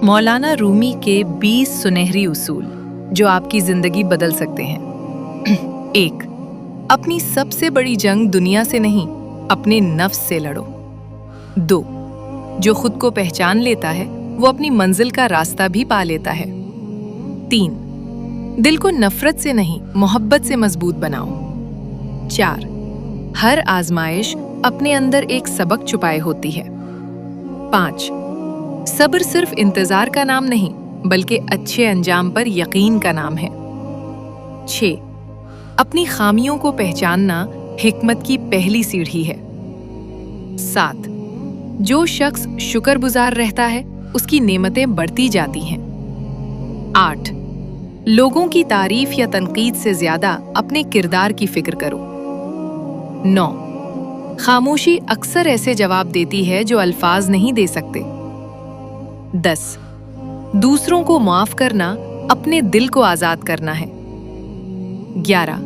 मौलाना रूमी के 20 सुनहरी उसूल जो आपकी जिंदगी बदल सकते हैं। 1. अपनी सबसे बड़ी जंग दुनिया से नहीं, अपने नफ्स से लड़ो। 2. जो खुद को पहचान लेता है वो अपनी मंजिल का रास्ता भी पा लेता है। 3. दिल को नफरत से नहीं, मोहब्बत से मजबूत बनाओ। 4. हर आजमाइश अपने अंदर एक सबक छुपाए होती है। 5. सब्र सिर्फ इंतजार का नाम नहीं, बल्कि अच्छे अंजाम पर यकीन का नाम है। 6. अपनी खामियों को पहचानना हिकमत की पहली सीढ़ी है। 7. जो शख्स शुक्रगुजार रहता है उसकी नेमतें बढ़ती जाती हैं। 8. लोगों की तारीफ या तनकीद से ज्यादा अपने किरदार की फिक्र करो। 9. खामोशी अक्सर ऐसे जवाब देती है जो अल्फाज नहीं दे सकते। 10. दूसरों को माफ करना अपने दिल को आजाद करना है। 11.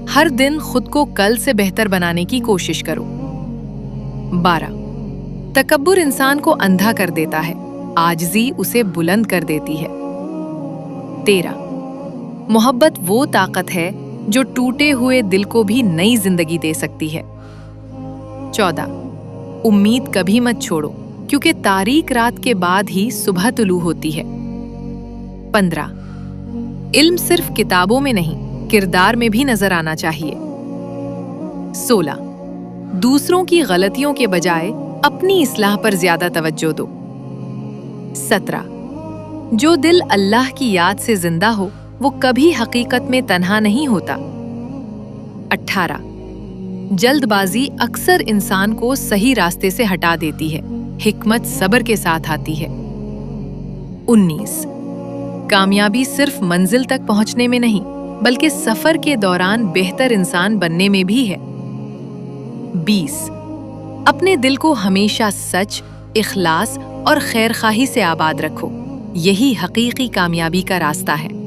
हर दिन खुद को कल से बेहतर बनाने की कोशिश करो। 12. तकब्बुर इंसान को अंधा कर देता है, आजिज़ी उसे बुलंद कर देती है। 13. मोहब्बत वो ताकत है जो टूटे हुए दिल को भी नई जिंदगी दे सकती है। 14. उम्मीद कभी मत छोड़ो, क्योंकि तारीक रात के बाद ही सुबह तुलू होती है। 15. इल्म सिर्फ किताबों में नहीं, किरदार में भी नजर आना चाहिए। 16. दूसरों की गलतियों के बजाय अपनी इस्लाह पर ज्यादा तवज्जो दो। 17. जो दिल अल्लाह की याद से जिंदा हो वो कभी हकीकत में तन्हा नहीं होता। 18. जल्दबाजी अक्सर इंसान को सही रास्ते से हटा देती है, हिकमत सब्र के साथ आती है। 19. कामयाबी सिर्फ मंजिल तक पहुंचने में नहीं, बल्कि सफर के दौरान बेहतर इंसान बनने में भी है। 20. अपने दिल को हमेशा सच, इखलास और खैरखाही से आबाद रखो, यही हकीकी कामयाबी का रास्ता है।